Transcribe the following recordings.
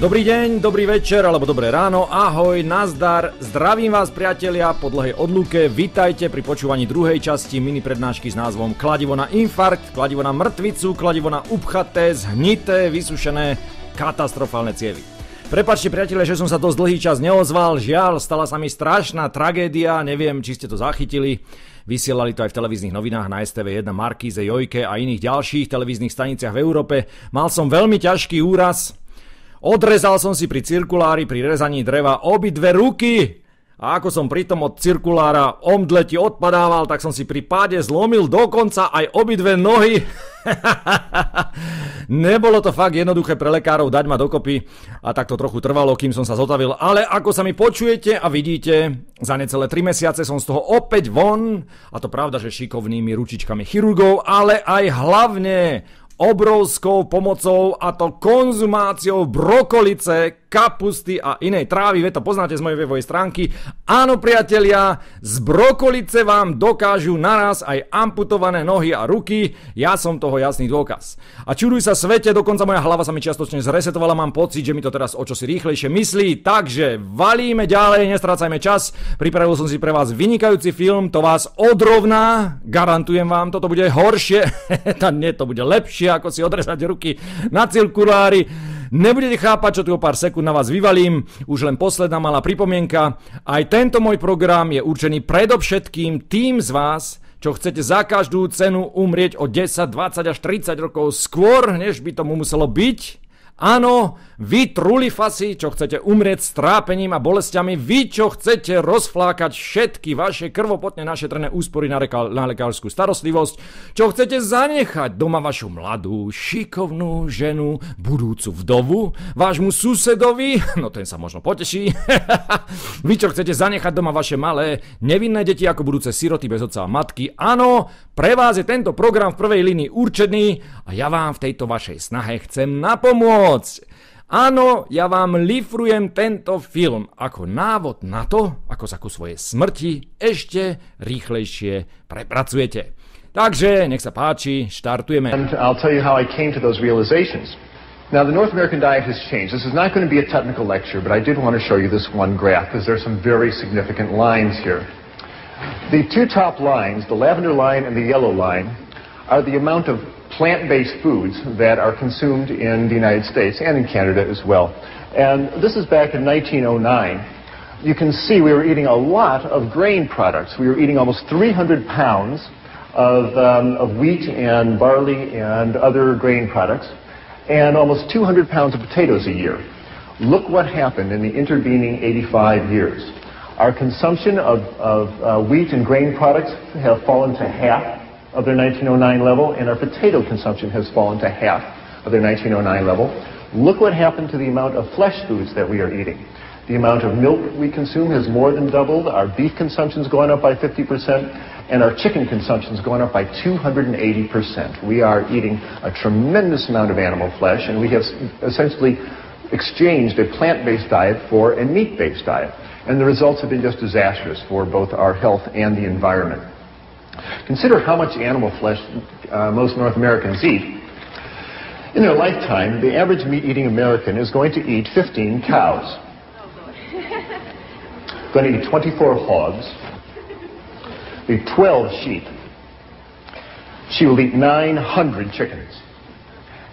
Dobrý deň, dobrý večer alebo dobré ráno, ahoj, nazdar, zdravím vás priatelia po dlhej odluke, vitajte pri počúvaní druhej časti mini prednášky s názvom Kladivo na infarkt, kladivo na mŕtvicu, kladivo na upchaté, zhnité, vysušené, katastrofálne cievy. Prepáčte priatelia, že som sa dosť dlhý čas neozval, žiaľ, stala sa mi strašná tragédia, neviem, či ste to zachytili. Vysielali to aj v televíznych novinách na STV1, Markíze, Jojke a iných ďalších televíznych staniciach v Európe. Mal som veľmi ťažký úraz. Odrezal som si pri cirkulári, pri rezaní dreva obidve ruky a ako som pritom od cirkulára omdleti odpadával, tak som si pri páde zlomil dokonca aj obidve nohy. Nebolo to fakt jednoduché pre lekárov dať ma dokopy a tak to trochu trvalo, kým som sa zotavil, ale ako sa mi počujete a vidíte, za necelé 3 mesiace som z toho opäť von, a to pravda, že šikovnými ručičkami chirurgov, ale aj hlavne obrovskou pomocou, a to konzumáciou brokolice, kapusty a inej trávy, veď to poznáte z mojej webovej stránky. Áno priatelia, z brokolice vám dokážu naraz aj amputované nohy a ruky, ja som toho jasný dôkaz. A čuduj sa svete, dokonca moja hlava sa mi čiastočne zresetovala, mám pocit, že mi to teraz o čosi rýchlejšie myslí, takže valíme ďalej, nestrácajme čas, pripravil som si pre vás vynikajúci film, to vás odrovná, garantujem vám, toto bude horšie, nie, to bude lepšie, ako si odrezať ruky na cirkulári. Nebudete chápať, čo tu o pár sekúnd na vás vyvalím. Už len posledná malá pripomienka. Aj tento môj program je určený predovšetkým tým z vás, čo chcete za každú cenu umrieť o 10, 20 až 30 rokov skôr, než by tomu muselo byť. Áno, vy trulifasi, čo chcete umrieť s trápením a bolestiami, vy, čo chcete rozflákať všetky vaše krvopotne našetrené úspory na lekárskú starostlivosť, čo chcete zanechať doma vašu mladú, šikovnú ženu, budúcu vdovu, vášmu susedovi, no ten sa možno poteší, vy, čo chcete zanechať doma vaše malé, nevinné deti ako budúce siroty bez otca a matky, áno, pre vás je tento program v prvej línii určený a ja vám v tejto vašej snahe chcem napomôcť. Áno, ja vám lifrujem tento film ako návod na to, ako sa ku svojej smrti ešte rýchlejšie prepracujete. Takže, nech sa páči, štartujeme. And I'll tell you how I came to those realizations. Now, the North American diet has changed. This is not going to be a technical lecture, but I did want to show you this one graph because there's some very significant lines here. The two top lines, the lavender line and the yellow line, are the amount of plant-based foods that are consumed in the United States and in Canada as well. And this is back in 1909. You can see we were eating a lot of grain products. We were eating almost 300 pounds of wheat and barley and other grain products, and almost 200 pounds of potatoes a year. Look what happened in the intervening 85 years. Our consumption of wheat and grain products have fallen to half of their 1909 level, and our potato consumption has fallen to half of their 1909 level. Look what happened to the amount of flesh foods that we are eating. The amount of milk we consume has more than doubled, our beef consumption has gone up by 50%, and our chicken consumption has gone up by 280%. We are eating a tremendous amount of animal flesh, and we have essentially exchanged a plant-based diet for a meat-based diet. And the results have been just disastrous for both our health and the environment. Consider how much animal flesh most North Americans eat. In their lifetime, the average meat-eating American is going to eat 15 cows. Going to eat 24 hogs, 12 sheep. She will eat 900 chickens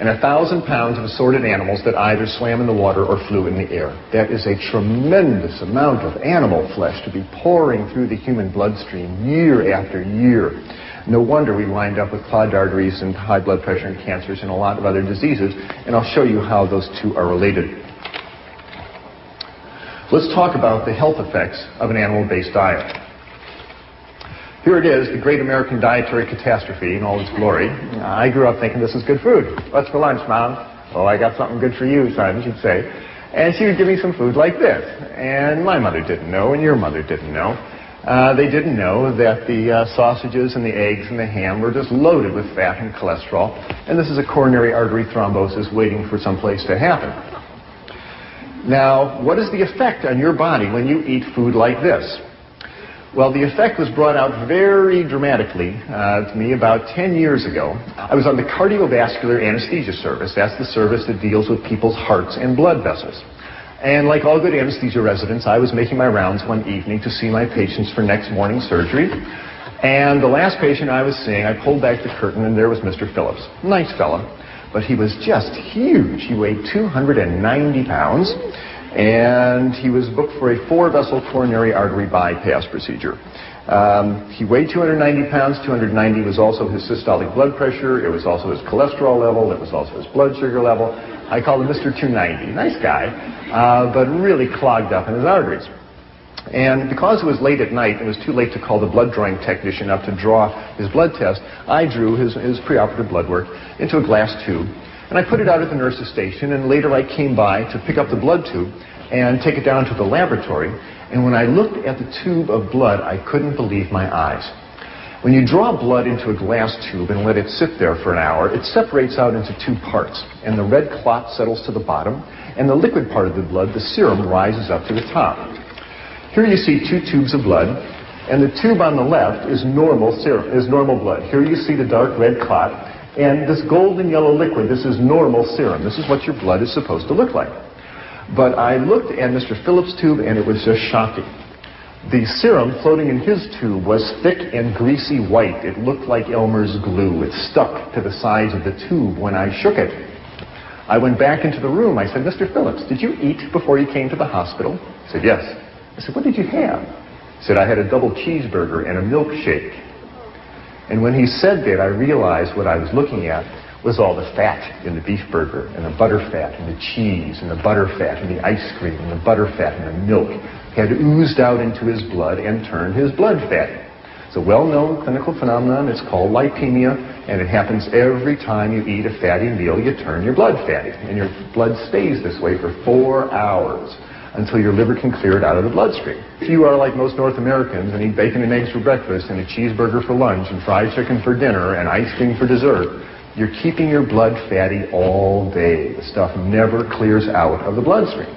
and 1,000 pounds of assorted animals that either swam in the water or flew in the air. That is a tremendous amount of animal flesh to be pouring through the human bloodstream year after year. No wonder we wind up with clogged arteries and high blood pressure and cancers and a lot of other diseases, and I'll show you how those two are related. Let's talk about the health effects of an animal-based diet. Here it is, the great American dietary catastrophe in all its glory. I grew up thinking this is good food. What's for lunch, Mom? Oh, I got something good for you, son, she'd say. And she would give me some food like this. And my mother didn't know, and your mother didn't know. They didn't know that the sausages and the eggs and the ham were just loaded with fat and cholesterol. And this is a coronary artery thrombosis waiting for some place to happen. Now, what is the effect on your body when you eat food like this? Well, the effect was brought out very dramatically to me about 10 years ago. I was on the cardiovascular anesthesia service. That's the service that deals with people's hearts and blood vessels. And like all good anesthesia residents, I was making my rounds one evening to see my patients for next morning's surgery. And the last patient I was seeing, I pulled back the curtain, and there was Mr. Phillips. Nice fella, but he was just huge. He weighed 290 pounds. And he was booked for a 4-vessel coronary artery bypass procedure. He weighed 290 pounds. 290 was also his systolic blood pressure. It was also his cholesterol level. It was also his blood sugar level. I called him Mr. 290. Nice guy, but really clogged up in his arteries. And because it was late at night, and it was too late to call the blood drawing technician up to draw his blood test, I drew his preoperative blood work into a glass tube. And I put it out at the nurse's station, and later I came by to pick up the blood tube and take it down to the laboratory. And when I looked at the tube of blood, I couldn't believe my eyes. When you draw blood into a glass tube and let it sit there for an hour, it separates out into 2 parts. And the red clot settles to the bottom, and the liquid part of the blood, the serum, rises up to the top. Here you see 2 tubes of blood, and the tube on the left is normal serum, is normal blood. Here you see the dark red clot. And this golden yellow liquid, this is normal serum. This is what your blood is supposed to look like. But I looked at Mr. Phillips' tube, and it was just shocking. The serum floating in his tube was thick and greasy white. It looked like Elmer's glue. It stuck to the sides of the tube when I shook it. I went back into the room. I said, Mr. Phillips, did you eat before you came to the hospital? He said, yes. I said, what did you have? He said, I had a double cheeseburger and a milkshake. And when he said that, I realized what I was looking at was all the fat in the beef burger, and the butter fat, and the cheese, and the butter fat, and the ice cream, and the butter fat, and the milk had oozed out into his blood and turned his blood fatty. It's a well-known clinical phenomenon. It's called lipemia, and it happens every time you eat a fatty meal. You turn your blood fatty, and your blood stays this way for 4 hours. Until your liver can clear it out of the bloodstream. If you are like most North Americans and eat bacon and eggs for breakfast and a cheeseburger for lunch and fried chicken for dinner and ice cream for dessert, you're keeping your blood fatty all day. The stuff never clears out of the bloodstream.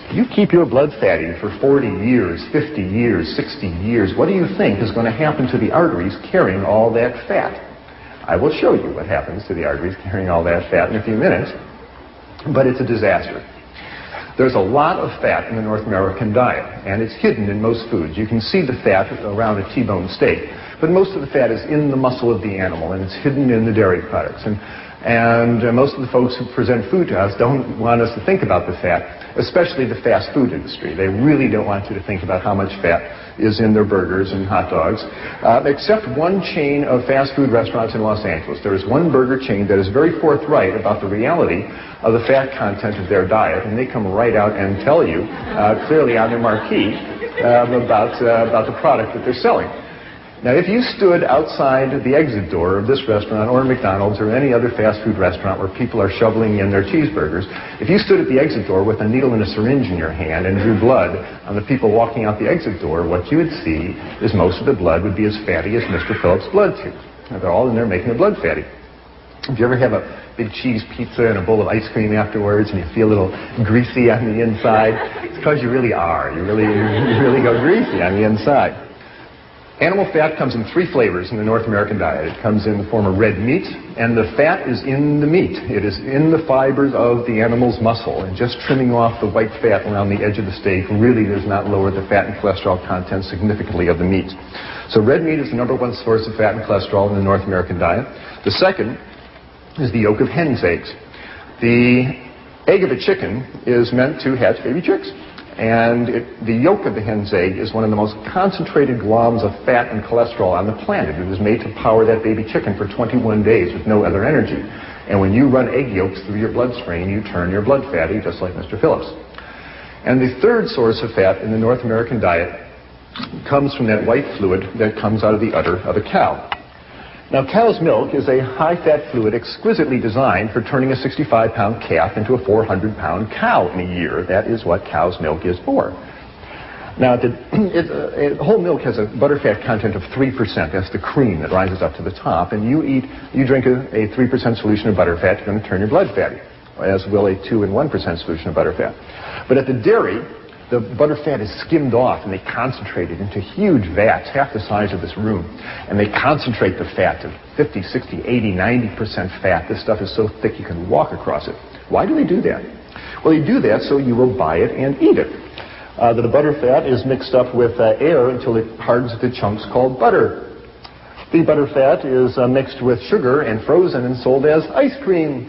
You keep your blood fatty for 40 years, 50 years, 60 years. What do you think is going to happen to the arteries carrying all that fat? I will show you what happens to the arteries carrying all that fat in a few minutes, but it's a disaster. There's a lot of fat in the North American diet, and it's hidden in most foods. You can see the fat around a T-bone steak, but most of the fat is in the muscle of the animal, and it's hidden in the dairy products. And most of the folks who present food to us don't want us to think about the fat, especially the fast food industry. They really don't want you to think about how much fat is in their burgers and hot dogs, except one chain of fast food restaurants in Los Angeles. There is one burger chain that is very forthright about the reality of the fat content of their diet, and they come right out and tell you clearly on their marquee about the product that they're selling. Now, if you stood outside the exit door of this restaurant or McDonald's or any other fast food restaurant where people are shoveling in their cheeseburgers, if you stood at the exit door with a needle and a syringe in your hand and drew blood on the people walking out the exit door, what you would see is most of the blood would be as fatty as Mr. Phillips' blood tube. Now, they're all in there making the blood fatty. If you ever have a big cheese pizza and a bowl of ice cream afterwards and you feel a little greasy on the inside, it's because you really are. You really go greasy on the inside. Animal fat comes in 3 flavors in the North American diet. It comes in the form of red meat, and the fat is in the meat. It is in the fibers of the animal's muscle, and just trimming off the white fat around the edge of the steak really does not lower the fat and cholesterol content significantly of the meat. So red meat is the #1 source of fat and cholesterol in the North American diet. The second is the yolk of hen's eggs. The egg of a chicken is meant to hatch baby chicks. And the yolk of the hen's egg is one of the most concentrated globs of fat and cholesterol on the planet. It was made to power that baby chicken for 21 days with no other energy. And when you run egg yolks through your bloodstream, you turn your blood fatty, just like Mr. Phillips. And the third source of fat in the North American diet comes from that white fluid that comes out of the udder of a cow. Now, cow's milk is a high-fat fluid exquisitely designed for turning a 65-pound calf into a 400-pound cow in a year. That is what cow's milk is for. Now, whole milk has a butterfat content of 3%. That's the cream that rises up to the top. And you drink a 3% solution of butterfat, you're going to turn your blood fatty, as will a 2 and 1% solution of butterfat. But at the dairy, The butter fat is skimmed off and they concentrate it into huge vats, half the size of this room. And they concentrate the fat to 50, 60, 80, 90% fat. This stuff is so thick you can walk across it. Why do they do that? Well, they do that so you will buy it and eat it. The butter fat is mixed up with air until it hardens into chunks called butter. The butter fat is mixed with sugar and frozen and sold as ice cream.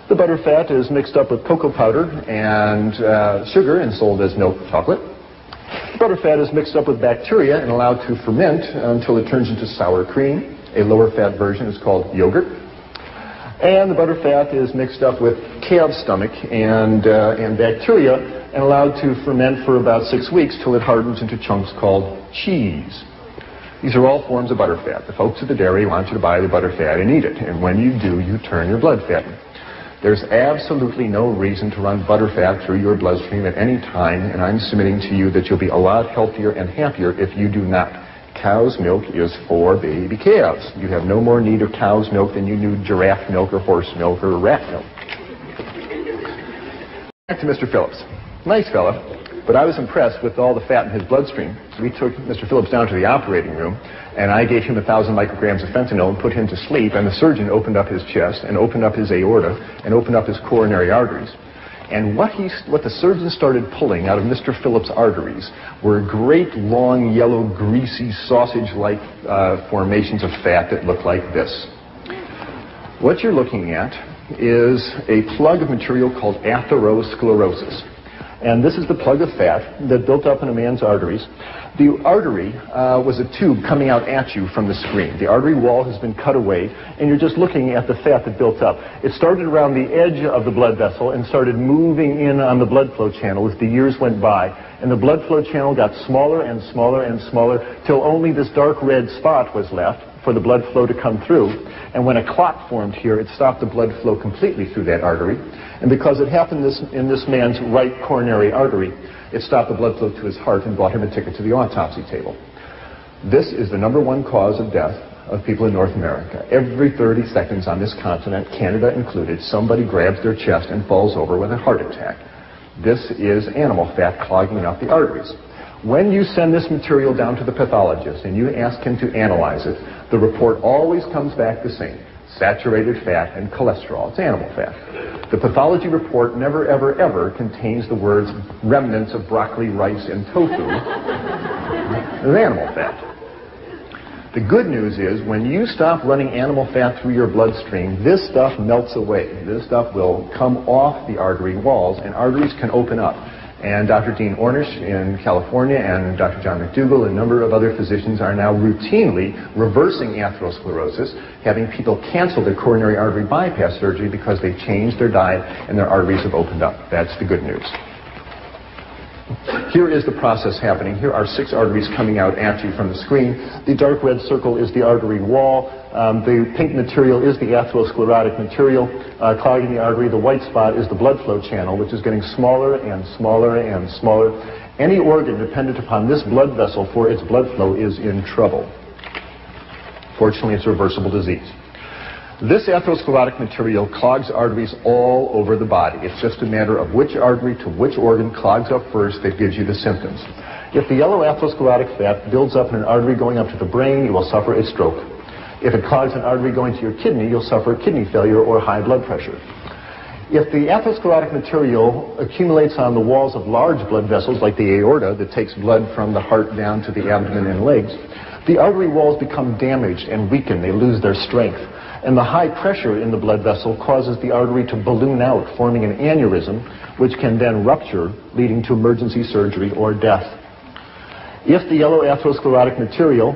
The butter fat is mixed up with cocoa powder and sugar and sold as milk chocolate. The butter fat is mixed up with bacteria and allowed to ferment until it turns into sour cream. A lower fat version is called yogurt. And the butter fat is mixed up with calf's stomach and bacteria and allowed to ferment for about 6 weeks till it hardens into chunks called cheese. These are all forms of butter fat. The folks at the dairy want you to buy the butter fat and eat it. And when you do, you turn your blood fat. There's absolutely no reason to run butter fat through your bloodstream at any time, and I'm submitting to you that you'll be a lot healthier and happier if you do not. Cow's milk is for baby calves. You have no more need of cow's milk than you need giraffe milk or horse milk or rat milk. Back to Mr. Phillips. Nice fella, but I was impressed with all the fat in his bloodstream. We took Mr. Phillips down to the operating room, and I gave him 1,000 micrograms of fentanyl and put him to sleep, and the surgeon opened up his chest and opened up his aorta and opened up his coronary arteries. And what the surgeon started pulling out of Mr. Phillips' arteries were great, long, yellow, greasy, sausage-like formations of fat that looked like this. What you're looking at is a plug of material called atherosclerosis. And this is the plug of fat that built up in a man's arteries. The artery was a tube coming out at you from the screen. The artery wall has been cut away, and you're just looking at the fat that built up. It started around the edge of the blood vessel and started moving in on the blood flow channel as the years went by. And the blood flow channel got smaller and smaller and smaller till only this dark red spot was left for the blood flow to come through. And when a clot formed here, it stopped the blood flow completely through that artery. And because it happened in this man's right coronary artery, it stopped the blood flow to his heart and bought him a ticket to the autopsy table. This is the #1 cause of death of people in North America. Every 30 seconds on this continent, Canada included, somebody grabs their chest and falls over with a heart attack. This is animal fat clogging up the arteries. When you send this material down to the pathologist and you ask him to analyze it, the report always comes back the same: saturated fat and cholesterol. It's animal fat. The pathology report never, ever, ever contains the words remnants of broccoli, rice, and tofu. It's animal fat. The good news is when you stop running animal fat through your bloodstream, this stuff melts away. This stuff will come off the artery walls, and arteries can open up. And Dr. Dean Ornish in California and Dr. John McDougall and a number of other physicians are now routinely reversing atherosclerosis, having people cancel their coronary artery bypass surgery because they've changed their diet and their arteries have opened up. That's the good news. Here is the process happening. Here are 6 arteries coming out at you from the screen. The dark red circle is the artery wall. The pink material is the atherosclerotic material clogging the artery. The white spot is the blood flow channel, which is getting smaller and smaller and smaller. Any organ dependent upon this blood vessel for its blood flow is in trouble. Fortunately, it's a reversible disease. This atherosclerotic material clogs arteries all over the body. It's just a matter of which artery to which organ clogs up first that gives you the symptoms. If the yellow atherosclerotic fat builds up in an artery going up to the brain, you will suffer a stroke. If it clogs an artery going to your kidney, you'll suffer kidney failure or high blood pressure. If the atherosclerotic material accumulates on the walls of large blood vessels like the aorta that takes blood from the heart down to the abdomen and legs, the artery walls become damaged and weaken. They lose their strength. And the high pressure in the blood vessel causes the artery to balloon out, forming an aneurysm, which can then rupture, leading to emergency surgery or death. If the yellow atherosclerotic material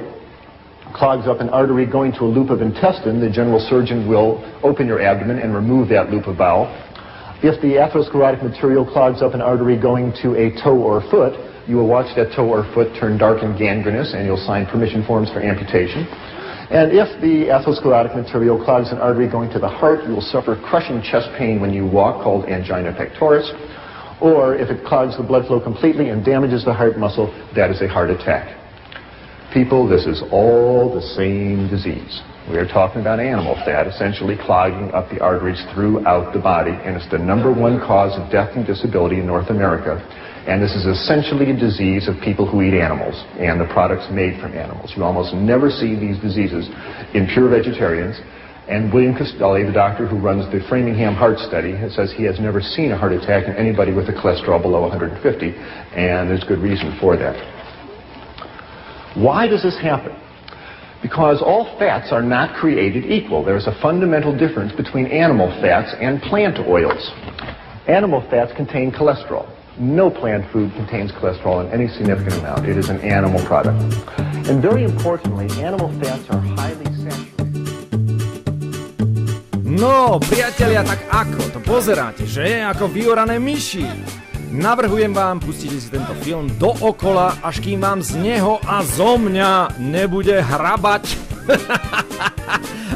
clogs up an artery going to a loop of intestine, the general surgeon will open your abdomen and remove that loop of bowel. If the atherosclerotic material clogs up an artery going to a toe or foot, you will watch that toe or foot turn dark and gangrenous, and you'll sign permission forms for amputation. And if the atherosclerotic material clogs an artery going to the heart, you will suffer crushing chest pain when you walk, called angina pectoris. Or if it clogs the blood flow completely and damages the heart muscle, that is a heart attack. People, this is all the same disease. We are talking about animal fat essentially clogging up the arteries throughout the body, and it's the #1 cause of death and disability in North America. And this is essentially a disease of people who eat animals and the products made from animals. You almost never see these diseases in pure vegetarians. And William Costelli, the doctor who runs the Framingham Heart Study, says he has never seen a heart attack in anybody with a cholesterol below 150, and there's good reason for that. Why does this happen? Because all fats are not created equal. There's a fundamental difference between animal fats and plant oils. Animal fats contain cholesterol. No plant food contains cholesterol in any significant amount. It is an animal product. And very importantly, animal fats are highly saturated. No, priatelia, tak ako to pozeráte, že? Ako vyorané myši. Navrhujem vám, pustite si tento film dookola, až kým vám z neho a zo mňa nebude hrabať.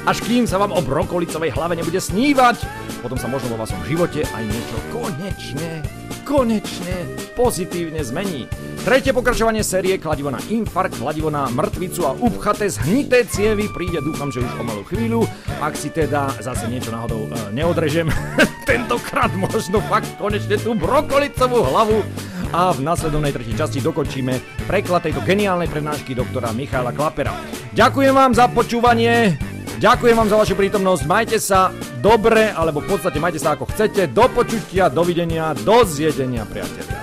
Až kým sa vám o brokolicovej hlave nebude snívať. Potom sa možno vo vašom živote aj niečo konečne pozitívne zmení. Tretie pokračovanie série Kladivo na infarkt, kladivo na mŕtvicu a upchaté zhnité cievy príde, dúfam, že už o malú chvíľu. Ak si teda zase niečo náhodou neodrežem, tentokrát možno fakt konečne tú brokolicovú hlavu. A v nasledovnej tretej časti dokončíme preklad tejto geniálnej prednášky doktora Michala Klappera. Ďakujem vám za počúvanie, ďakujem vám za vašu prítomnosť, majte sa dobre, alebo v podstate majte sa ako chcete. Do počutia, dovidenia, do zjedenia, priatelia.